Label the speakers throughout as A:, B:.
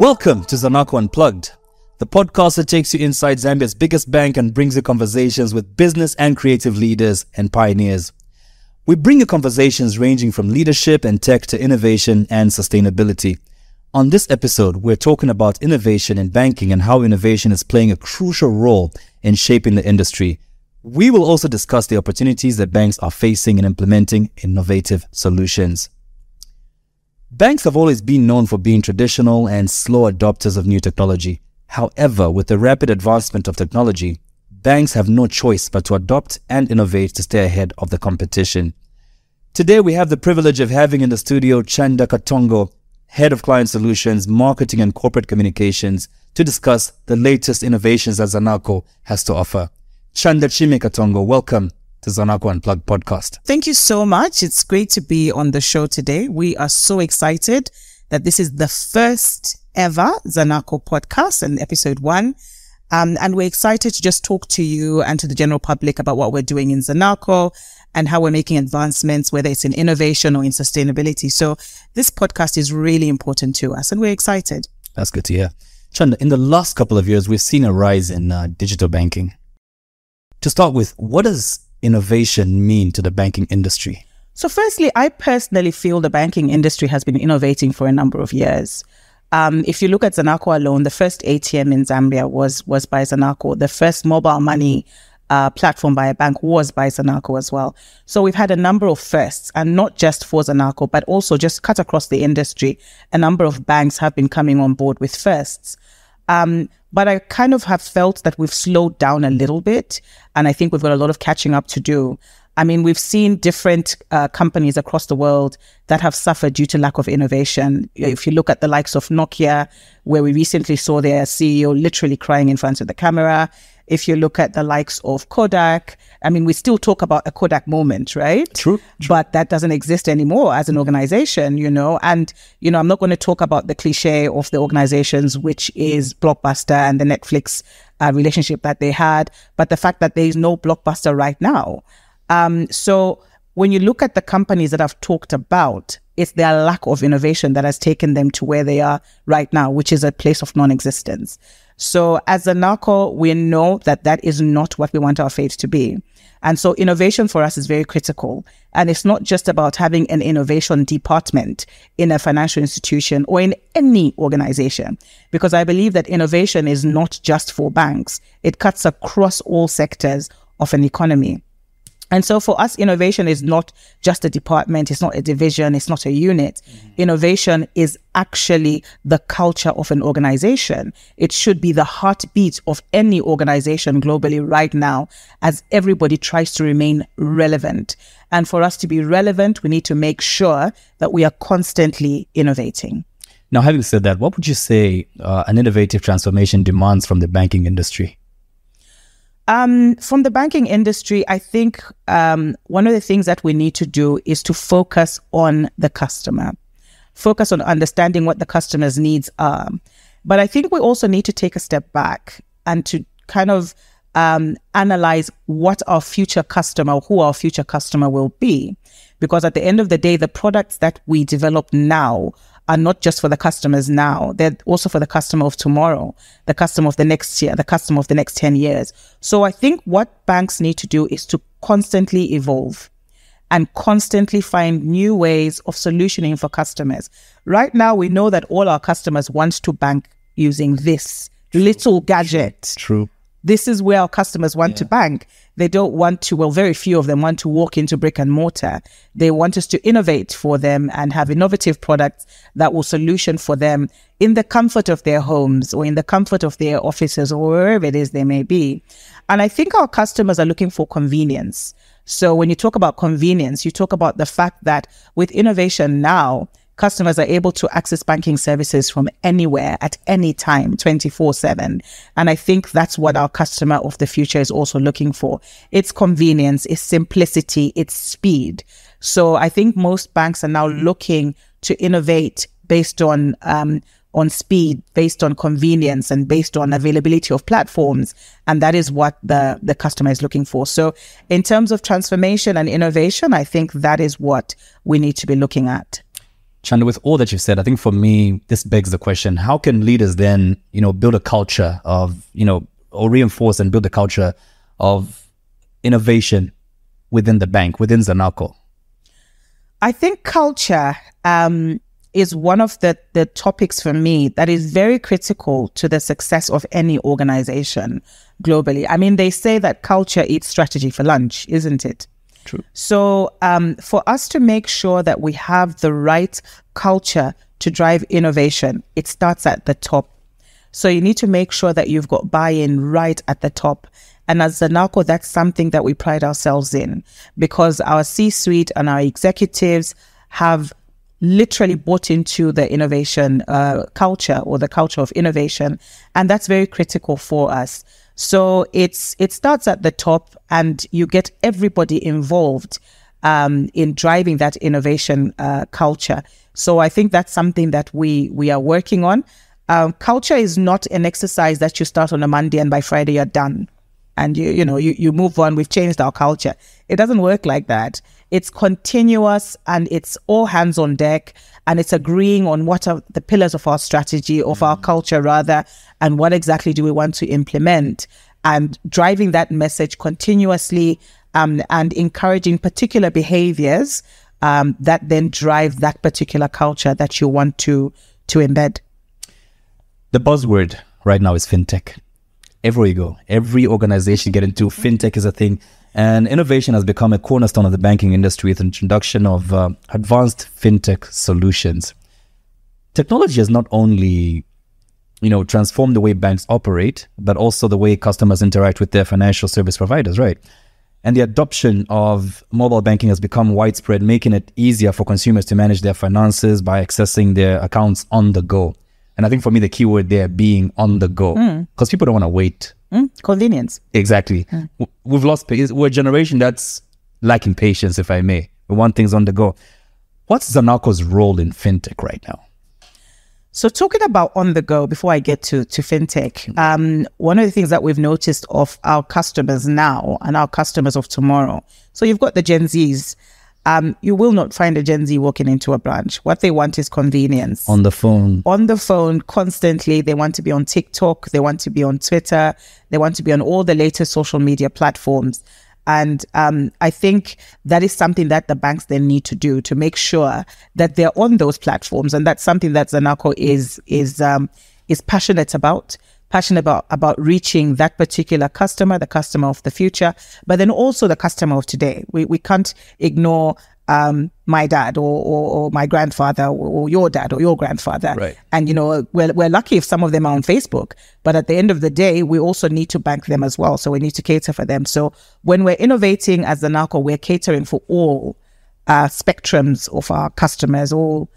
A: Welcome to Zanaco Unplugged, the podcast that takes you inside Zambia's biggest bank and brings you conversations with business and creative leaders and pioneers. We bring you conversations ranging from leadership and tech to innovation and sustainability. On this episode, we're talking about innovation in banking and how innovation is playing a crucial role in shaping the industry. We will also discuss the opportunities that banks are facing in implementing innovative solutions. Banks have always been known for being traditional and slow adopters of new technology. However, with the rapid advancement of technology, banks have no choice but to adopt and innovate to stay ahead of the competition. Today, we have the privilege of having in the studio Chanda Katongo, Head of Client Solutions, Marketing and Corporate Communications, to discuss the latest innovations that Zanaco has to offer. Chanda Katongo, welcome to Zanaco Unplugged podcast.
B: Thank you so much. It's great to be on the show today. We are so excited that this is the first ever Zanaco podcast and episode 1. And we're excited to just talk to you and to the general public about what we're doing in Zanaco and how we're making advancements, whether it's in innovation or in sustainability. So this podcast is really important to us and we're excited.
A: That's good to hear. Chanda, in the last couple of years, we've seen a rise in digital banking. To start with, what does innovation mean to the banking industry?
B: So firstly, I personally feel the banking industry has been innovating for a number of years. If you look at Zanaco alone, the first ATM in Zambia was by Zanaco. The first mobile money platform by a bank was by Zanaco as well. So we've had a number of firsts, and not just for Zanaco, but also just cut across the industry. A number of banks have been coming on board with firsts. But I kind of have felt that we've slowed down a little bit, and I think we've got a lot of catching up to do. I mean, we've seen different companies across the world that have suffered due to lack of innovation. If you look at the likes of Nokia, where we recently saw their CEO literally crying in front of the camera. If you look at the likes of Kodak, I mean, we still talk about a Kodak moment, right?
A: True.
B: But that doesn't exist anymore as an organization, And, I'm not going to talk about the cliche of the organizations, which is Blockbuster and the Netflix relationship that they had, but the fact that there is no Blockbuster right now. So when you look at the companies that I've talked about, it's their lack of innovation that has taken them to where they are right now, which is a place of non-existence. So as Zanaco, we know that that is not what we want our fate to be. And so innovation for us is very critical. And it's not just about having an innovation department in a financial institution or in any organization, because I believe that innovation is not just for banks. It cuts across all sectors of an economy. And so for us, innovation is not just a department, it's not a division, it's not a unit. Innovation is actually the culture of an organization. It should be the heartbeat of any organization globally right now, as everybody tries to remain relevant. And for us to be relevant, we need to make sure that we are constantly innovating.
A: Now, having said that, what would you say an innovative transformation demands from the banking industry?
B: From the banking industry, I think one of the things that we need to do is to focus on the customer, focus on understanding what the customer's needs are. But I think we also need to take a step back and to kind of analyze what our future customer, who our future customer will be. Because at the end of the day, the products that we develop now are not just for the customers now, they're also for the customer of tomorrow, the customer of the next year, the customer of the next 10 years. So I think what banks need to do is to constantly evolve and constantly find new ways of solutioning for customers. Right now, we know that all our customers want to bank using this little gadget.
A: True.
B: This is where our customers want to bank. They don't want to, very few of them want to walk into brick and mortar. They want us to innovate for them and have innovative products that will solution for them in the comfort of their homes or in the comfort of their offices or wherever it is they may be. And I think our customers are looking for convenience. So when you talk about convenience, you talk about the fact that with innovation now, customers are able to access banking services from anywhere at any time, 24/7. And I think that's what our customer of the future is also looking for. It's convenience, it's simplicity, it's speed. So I think most banks are now looking to innovate based on speed, based on convenience, and based on availability of platforms. And that is what the customer is looking for. So in terms of transformation and innovation, I think that is what we need to be looking at.
A: Chanda, with all that you've said, I think for me, this begs the question, how can leaders then, build a culture of, or reinforce and build a culture of innovation within the bank, within Zanaco?
B: I think culture is one of the topics for me that is very critical to the success of any organization globally. I mean, they say that culture eats strategy for lunch, isn't it?
A: True.
B: So for us to make sure that we have the right culture to drive innovation, it starts at the top. So you need to make sure that you've got buy-in right at the top. And as Zanaco, that's something that we pride ourselves in, because our C-suite and our executives have literally bought into the innovation culture, or the culture of innovation. And that's very critical for us. So it starts at the top, and you get everybody involved in driving that innovation culture. So I think that's something that we are working on. Culture is not an exercise that you start on a Monday and by Friday you're done. And you move on. We've changed our culture. It doesn't work like that. It's continuous, and it's all hands on deck, and it's agreeing on what are the pillars of our strategy, of our culture rather, and what exactly do we want to implement, and driving that message continuously, and encouraging particular behaviors that then drive that particular culture that you want to embed.
A: The buzzword right now is fintech. Everywhere you go, every organization get into, fintech is a thing. And innovation has become a cornerstone of the banking industry with the introduction of advanced fintech solutions. Technology has not only, transformed the way banks operate, but also the way customers interact with their financial service providers, right? And the adoption of mobile banking has become widespread, making it easier for consumers to manage their finances by accessing their accounts on the go. And I think for me, the key word there being on the go, because people don't want to wait.
B: Convenience.
A: Exactly. We've lost patience. We're a generation that's lacking patience, if I may. We want things on the go. What's Zanaco's role in fintech right now?
B: So talking about on the go, before I get to fintech, one of the things that we've noticed of our customers now and our customers of tomorrow. So you've got the Gen Zs. You will not find a Gen Z walking into a branch. What they want is convenience.
A: On the phone.
B: On the phone constantly. They want to be on TikTok. They want to be on Twitter. They want to be on all the latest social media platforms. And I think that is something that the banks then need to do to make sure that they're on those platforms. And that's something that Zanaco is passionate about. About reaching that particular customer, the customer of the future, but then also the customer of today. We can't ignore my dad or my grandfather or your dad or your grandfather.
A: Right.
B: And, we're lucky if some of them are on Facebook, but at the end of the day, we also need to bank them as well. So we need to cater for them. So when we're innovating as Zanaco, we're catering for all spectrums of our customers, all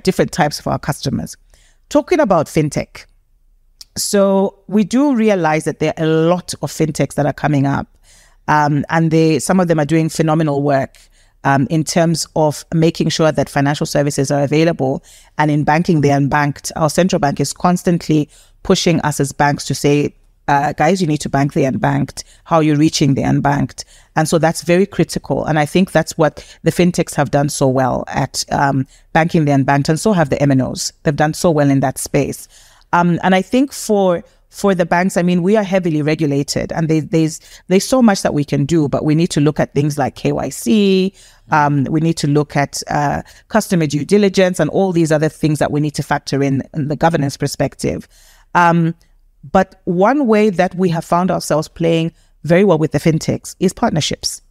B: different types of our customers. Talking about fintech. So we do realize that there are a lot of fintechs that are coming up, and some of them are doing phenomenal work in terms of making sure that financial services are available. And in banking the unbanked, our central bank is constantly pushing us as banks to say, guys, you need to bank the unbanked. How are you reaching the unbanked? And so that's very critical. And I think that's what the fintechs have done so well at banking the unbanked, and so have the MNOs. They've done so well in that space. And I think for the banks, I mean, we are heavily regulated, and there's so much that we can do, but we need to look at things like KYC. We need to look at customer due diligence and all these other things that we need to factor in the governance perspective. But one way that we have found ourselves playing very well with the fintechs is partnerships.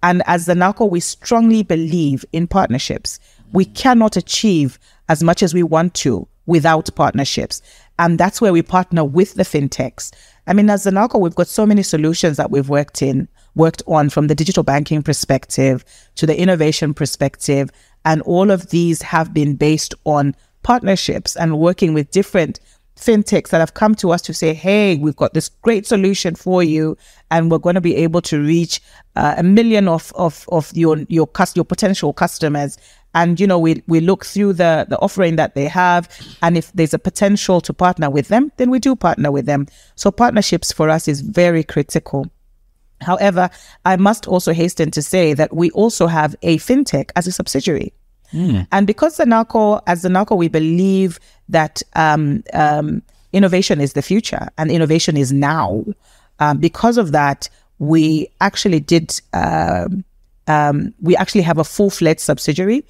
B: And as Zanaco, we strongly believe in partnerships. We cannot achieve as much as we want to without partnerships. And that's where we partner with the fintechs. I mean, as Zanaco, we've got so many solutions that we've worked on, from the digital banking perspective to the innovation perspective. And all of these have been based on partnerships and working with different fintechs that have come to us to say, hey, we've got this great solution for you, and we're going to be able to reach 1 million of your potential customers. And, we look through the offering that they have, and if there's a potential to partner with them, then we do partner with them. So partnerships for us is very critical. However, I must also hasten to say that we also have a fintech as a subsidiary. And because as Zanaco, we believe that innovation is the future and innovation is now. Because of that, we actually have a full-fledged subsidiary,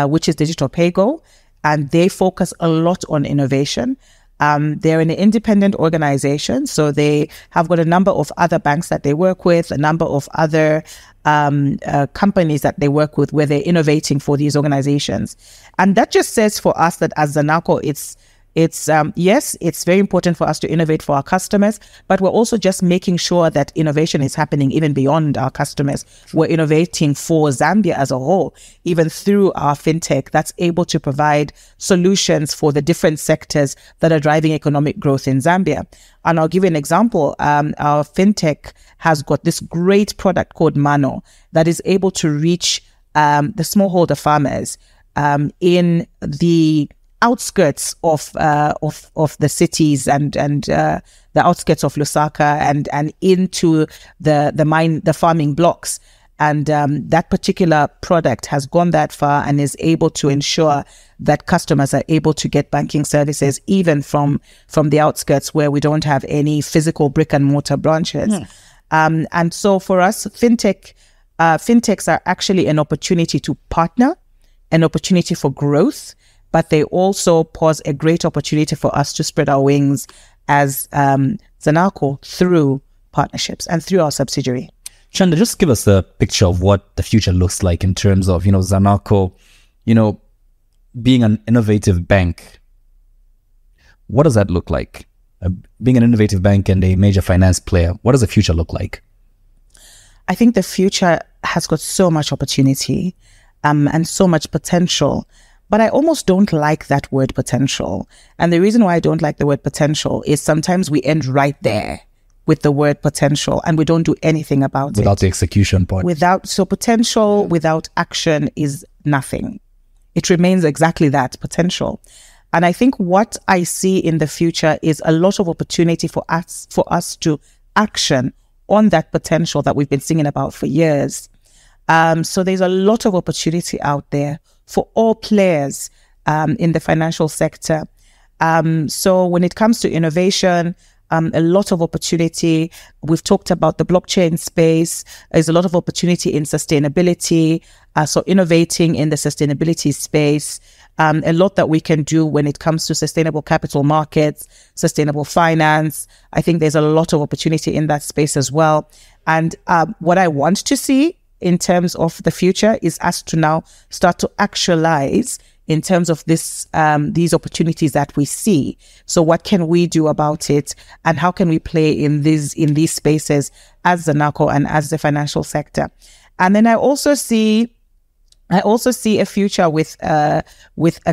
B: which is Digital PayGo, and they focus a lot on innovation. They're an independent organization, so they have got a number of other banks that they work with, a number of other companies that they work with where they're innovating for these organizations. And that just says for us that as Zanaco, yes, it's very important for us to innovate for our customers, but we're also just making sure that innovation is happening even beyond our customers. We're innovating for Zambia as a whole, even through our fintech that's able to provide solutions for the different sectors that are driving economic growth in Zambia. And I'll give you an example. Our fintech has got this great product called Mano that is able to reach the smallholder farmers in the outskirts of the cities and the outskirts of Lusaka and into the farming blocks. And that particular product has gone that far and is able to ensure that customers are able to get banking services even from the outskirts where we don't have any physical brick and mortar branches. And so for us, fintechs are actually an opportunity to partner, an opportunity for growth, but they also pose a great opportunity for us to spread our wings as Zanaco through partnerships and through our subsidiary.
A: Chanda, just give us a picture of what the future looks like in terms of, Zanaco, being an innovative bank. What does that look like? Being an innovative bank and a major finance player, what does the future look like?
B: I think the future has got so much opportunity and so much potential. But I almost don't like that word potential. And the reason why I don't like the word potential is sometimes we end right there with the word potential and we don't do anything about it.
A: Without the execution part.
B: Potential without action is nothing. It remains exactly that, potential. And I think what I see in the future is a lot of opportunity for us to action on that potential that we've been singing about for years. So there's a lot of opportunity out there for all players in the financial sector. So when it comes to innovation, a lot of opportunity. We've talked about the blockchain space. There's a lot of opportunity in sustainability. So innovating in the sustainability space. A lot that we can do when it comes to sustainable capital markets, sustainable finance. I think there's a lot of opportunity in that space as well. And what I want to see in terms of the future is us to now start to actualize in terms of these opportunities that we see. So what can we do about it, and how can we play in these spaces as Zanaco and as the financial sector? And then I also see a future with a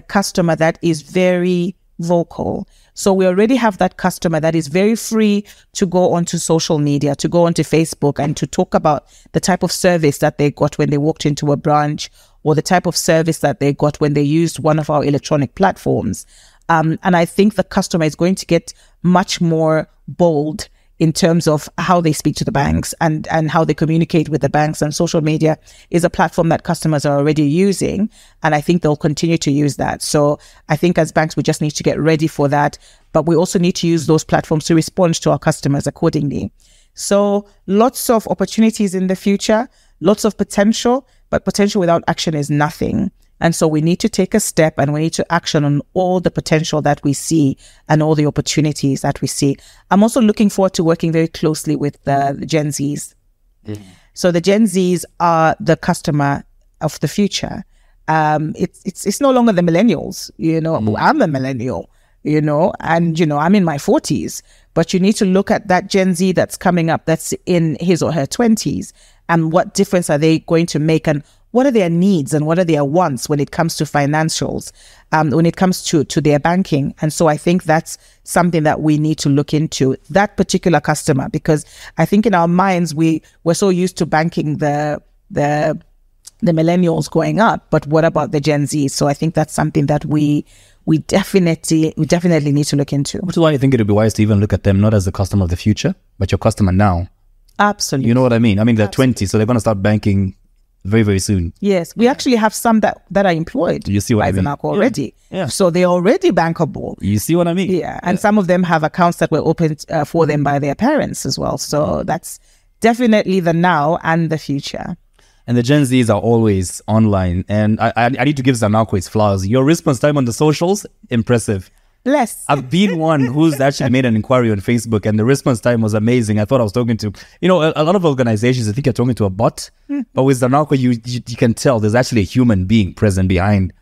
B: customer that is very vocal. So we already have that customer that is very free to go onto social media, to go onto Facebook and to talk about the type of service that they got when they walked into a branch, or the type of service that they got when they used one of our electronic platforms. And I think the customer is going to get much more bold in terms of how they speak to the banks and how they communicate with the banks. And social media is a platform that customers are already using. And I think they'll continue to use that. So I think as banks, we just need to get ready for that. But we also need to use those platforms to respond to our customers accordingly. So lots of opportunities in the future, lots of potential, but potential without action is nothing. And so we need to take a step and we need to action on all the potential that we see and all the opportunities that we see. I'm also looking forward to working very closely with the Gen Zs. Mm-hmm. So the Gen Zs are the customer of the future. It's no longer the millennials, Mm-hmm. I'm a millennial, and, I'm in my 40s. But you need to look at that Gen Z that's coming up, that's in his or her 20s, and what difference are they going to make, and what are their needs and what are their wants when it comes to financials, when it comes to their banking. And so I think that's something that we need to look into, that particular customer, because I think in our minds, we're so used to banking the millennials growing up, but what about the Gen Z? So I think that's something that we definitely need to look into.
A: Which is why I think it would be wise to even look at them not as the customer of the future, but your customer now.
B: Absolutely.
A: You know what I mean? I mean, they're 20, so they're going to start banking very, very soon.
B: Yes, we actually have some that are employed.
A: You see what I mean?
B: Zanaco already.
A: Yeah.
B: So they're already bankable.
A: You see what I mean?
B: Yeah. And some of them have accounts that were opened for them by their parents as well. So that's definitely the now and the future.
A: And the Gen Zs are always online. And I need to give Zanaco its flowers. Your response time on the socials, impressive.
B: Less.
A: I've been one who's actually made an inquiry on Facebook, and the response time was amazing. I thought I was talking to, a lot of organizations, I think you're talking to a bot. But with Zanaco, you can tell there's actually a human being present behind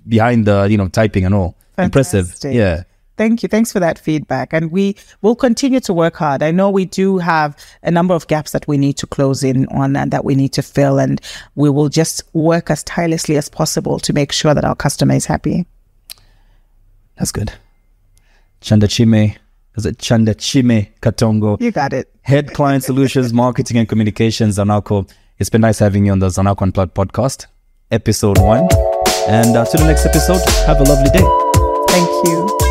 A: behind the, typing and all.
B: Fantastic.
A: Impressive. Yeah.
B: Thank you. Thanks for that feedback. And we will continue to work hard. I know we do have a number of gaps that we need to close in on and that we need to fill. And we will just work as tirelessly as possible to make sure that our customer is happy.
A: That's good. Chandachime Katongo.
B: You got it.
A: Head Client Solutions, Marketing and Communications, Zanaco. It's been nice having you on the Zanaco Unplugged podcast, episode 1. And to the next episode, have a lovely day.
B: Thank you.